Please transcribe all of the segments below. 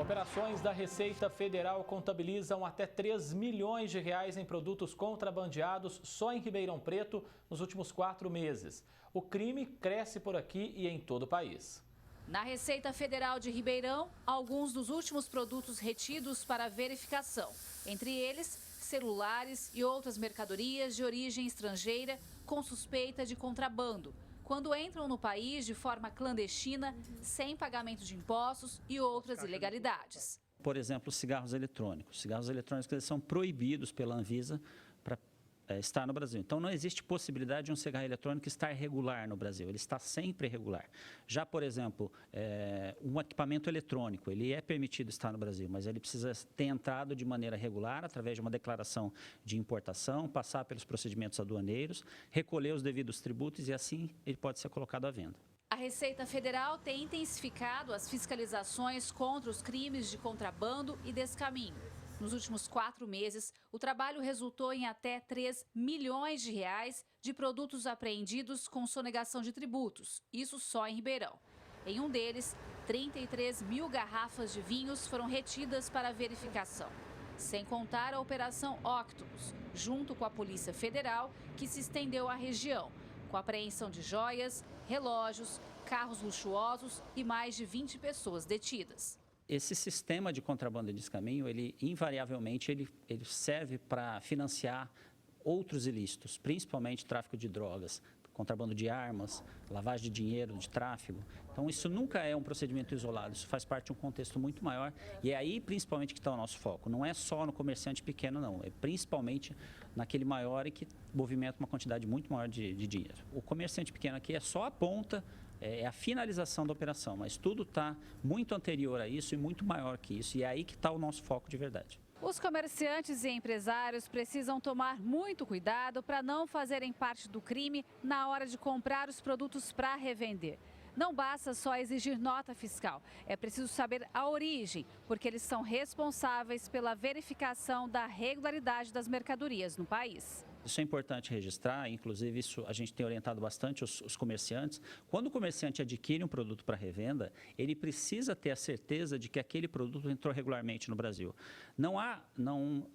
Operações da Receita Federal contabilizam até 3 milhões de reais em produtos contrabandeados só em Ribeirão Preto nos últimos 4 meses. O crime cresce por aqui e em todo o país. Na Receita Federal de Ribeirão, alguns dos últimos produtos retidos para verificação. Entre eles, celulares e outras mercadorias de origem estrangeira com suspeita de contrabando, quando entram no país de forma clandestina, sem pagamento de impostos e outras ilegalidades. Por exemplo, cigarros eletrônicos. Cigarros eletrônicos eles são proibidos pela Anvisa para estar no Brasil. Então, não existe possibilidade de um cigarro eletrônico estar regular no Brasil. Ele está sempre irregular. Já, por exemplo, um equipamento eletrônico, ele é permitido estar no Brasil, mas ele precisa ter entrado de maneira regular, através de uma declaração de importação, passar pelos procedimentos aduaneiros, recolher os devidos tributos e assim ele pode ser colocado à venda. A Receita Federal tem intensificado as fiscalizações contra os crimes de contrabando e descaminho. Nos últimos 4 meses, o trabalho resultou em até 3 milhões de reais de produtos apreendidos com sonegação de tributos, isso só em Ribeirão. Em um deles, 33 mil garrafas de vinhos foram retidas para verificação. Sem contar a Operação Octopus, junto com a Polícia Federal, que se estendeu à região, com apreensão de joias, relógios, carros luxuosos e mais de 20 pessoas detidas. Esse sistema de contrabando e descaminho, ele invariavelmente ele serve para financiar outros ilícitos, principalmente tráfico de drogas, contrabando de armas, lavagem de dinheiro, de tráfego. Então, isso nunca é um procedimento isolado, isso faz parte de um contexto muito maior e é aí principalmente que está o nosso foco. Não é só no comerciante pequeno, não, é principalmente naquele maior e que movimenta uma quantidade muito maior de dinheiro. O comerciante pequeno aqui é só a ponta, é a finalização da operação, mas tudo está muito anterior a isso e muito maior que isso, e é aí que está o nosso foco de verdade. Os comerciantes e empresários precisam tomar muito cuidado para não fazerem parte do crime na hora de comprar os produtos para revender. Não basta só exigir nota fiscal, é preciso saber a origem, porque eles são responsáveis pela verificação da regularidade das mercadorias no país. Isso é importante registrar, inclusive isso a gente tem orientado bastante os comerciantes. Quando o comerciante adquire um produto para revenda, ele precisa ter a certeza de que aquele produto entrou regularmente no Brasil.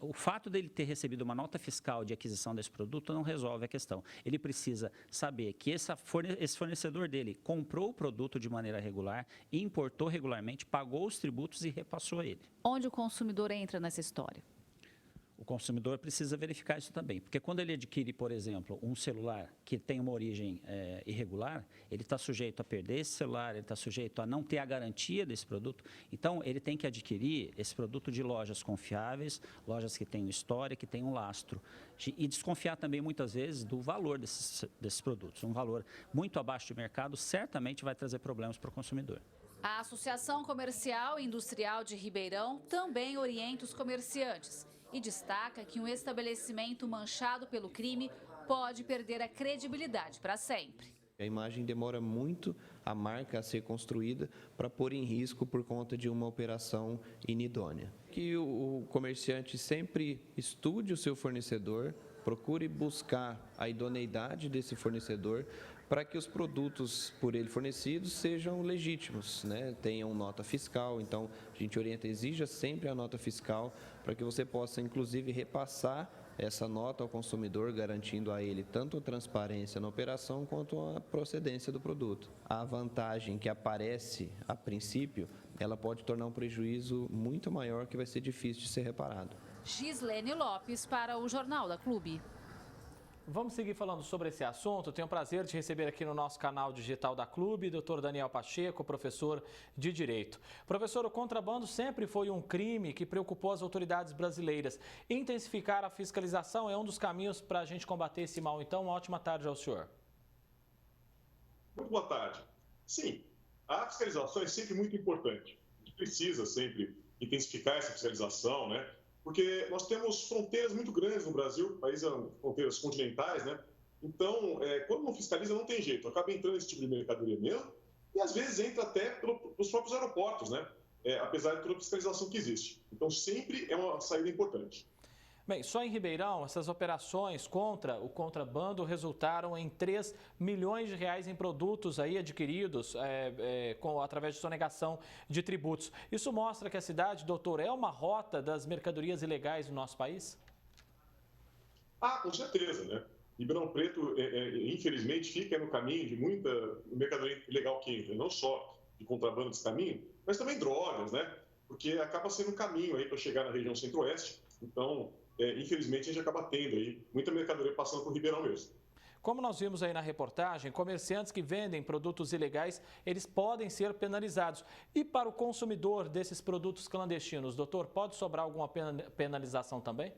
O fato dele ter recebido uma nota fiscal de aquisição desse produto não resolve a questão. Ele precisa saber que esse fornecedor dele comprou o produto de maneira regular, importou regularmente, pagou os tributos e repassou a ele. Onde o consumidor entra nessa história? O consumidor precisa verificar isso também, porque quando ele adquire, por exemplo, um celular que tem uma origem irregular, ele está sujeito a perder esse celular, ele está sujeito a não ter a garantia desse produto. Então, ele tem que adquirir esse produto de lojas confiáveis, lojas que têm história, que têm um lastro. E desconfiar também, muitas vezes, do valor desses produtos. Um valor muito abaixo de mercado certamente vai trazer problemas para o consumidor. A Associação Comercial e Industrial de Ribeirão também orienta os comerciantes e destaca que um estabelecimento manchado pelo crime pode perder a credibilidade para sempre. A imagem demora muito a marca a ser construída para pôr em risco por conta de uma operação inidônea. Que o comerciante sempre estude o seu fornecedor, procure buscar a idoneidade desse fornecedor para que os produtos por ele fornecidos sejam legítimos, né? Tenham nota fiscal. Então, a gente orienta, exija sempre a nota fiscal para que você possa, inclusive, repassar essa nota ao consumidor, garantindo a ele tanto a transparência na operação quanto a procedência do produto. A vantagem que aparece a princípio, ela pode tornar um prejuízo muito maior que vai ser difícil de ser reparado. Gislene Lopes para o Jornal da Clube. Vamos seguir falando sobre esse assunto. Tenho o prazer de receber aqui no nosso canal digital da Clube, Dr. Daniel Pacheco, professor de Direito. Professor, o contrabando sempre foi um crime que preocupou as autoridades brasileiras. Intensificar a fiscalização é um dos caminhos para a gente combater esse mal. Então, uma ótima tarde ao senhor. Muito boa tarde. Sim, a fiscalização é sempre muito importante. A gente precisa sempre intensificar essa fiscalização, né? Porque nós temos fronteiras muito grandes no Brasil, países fronteiras continentais, né? Então, quando não fiscaliza, não tem jeito. Acaba entrando esse tipo de mercadoria mesmo e, às vezes, entra até pelos próprios aeroportos, né? Apesar de toda a fiscalização que existe. Então, sempre é uma saída importante. Bem, só em Ribeirão, essas operações contra o contrabando resultaram em 3 milhões de reais em produtos aí adquiridos através de sonegação de tributos. Isso mostra que a cidade, doutor, é uma rota das mercadorias ilegais no nosso país? Com certeza, né? Ribeirão Preto, infelizmente, fica no caminho de muita mercadoria ilegal que entra, não só de contrabando desse caminho, mas também drogas, né? Porque acaba sendo um caminho aí para chegar na região centro-oeste. Então, infelizmente, a gente acaba tendo aí muita mercadoria passando por Ribeirão mesmo. Como nós vimos aí na reportagem, comerciantes que vendem produtos ilegais, eles podem ser penalizados. E para o consumidor desses produtos clandestinos, doutor, pode sobrar alguma penalização também?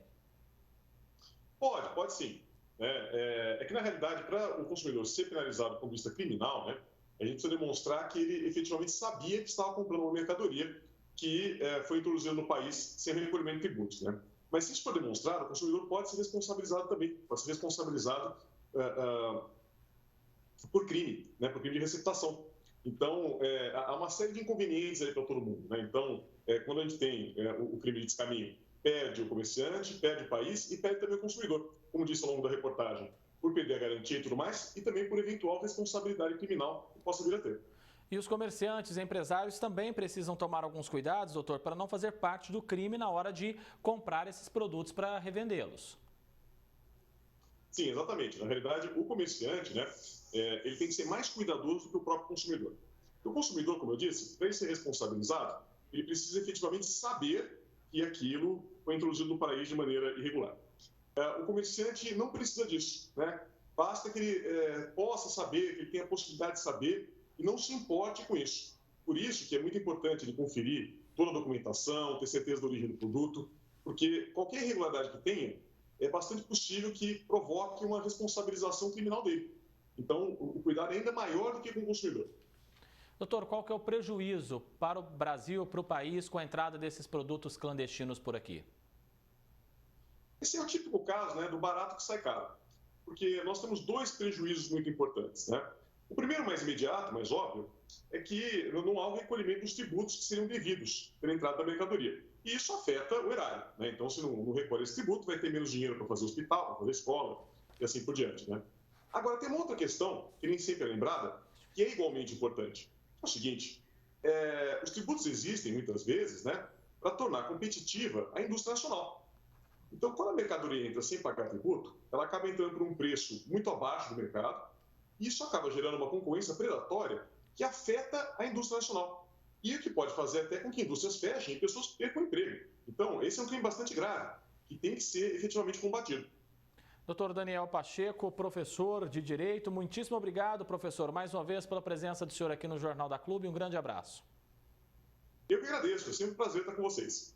Pode sim. É que, na realidade, para o consumidor ser penalizado do ponto de vista criminal, né, a gente precisa demonstrar que ele efetivamente sabia que estava comprando uma mercadoria que foi introduzida no país sem recolhimento de tributos, né? Mas se isso for demonstrado, o consumidor pode ser responsabilizado também, pode ser responsabilizado por crime, né, por crime de receptação. Então, há uma série de inconvenientes aí para todo mundo, né? Então, quando a gente tem o crime de descaminho, perde o comerciante, perde o país e perde também o consumidor, como disse ao longo da reportagem, por perder a garantia e tudo mais, e também por eventual responsabilidade criminal que possa vir a ter. E os comerciantes e empresários também precisam tomar alguns cuidados, doutor, para não fazer parte do crime na hora de comprar esses produtos para revendê-los. Sim, exatamente. Na realidade, o comerciante, né, ele tem que ser mais cuidadoso do que o próprio consumidor. O consumidor, como eu disse, para ele ser responsabilizado, ele precisa efetivamente saber que aquilo foi introduzido no país de maneira irregular. O comerciante não precisa disso, né? Basta que ele possa saber, que ele tenha a possibilidade de saber e não se importe com isso. Por isso que é muito importante ele conferir toda a documentação, ter certeza da origem do produto, porque qualquer irregularidade que tenha, é bastante possível que provoque uma responsabilização criminal dele. Então, o cuidado é ainda maior do que com o consumidor. Doutor, qual que é o prejuízo para o Brasil, para o país, com a entrada desses produtos clandestinos por aqui? Esse é o típico caso, né, do barato que sai caro. Porque nós temos dois prejuízos muito importantes, né? O primeiro, mais imediato, mais óbvio, é que não há o recolhimento dos tributos que seriam devidos pela entrada da mercadoria. E isso afeta o erário, né? Então, se não recolhe esse tributo, vai ter menos dinheiro para fazer hospital, para fazer escola e assim por diante, né? Agora, tem uma outra questão, que nem sempre é lembrada, que é igualmente importante. É o seguinte, os tributos existem, muitas vezes, né, para tornar competitiva a indústria nacional. Então, quando a mercadoria entra sem pagar tributo, ela acaba entrando por um preço muito abaixo do mercado, e isso acaba gerando uma concorrência predatória que afeta a indústria nacional. E o que pode fazer até com que indústrias fechem e pessoas percam o emprego. Então, esse é um crime bastante grave, que tem que ser efetivamente combatido. Doutor Daniel Pacheco, professor de Direito, muitíssimo obrigado, professor, mais uma vez pela presença do senhor aqui no Jornal da Clube. Um grande abraço. Eu que agradeço, é sempre um prazer estar com vocês.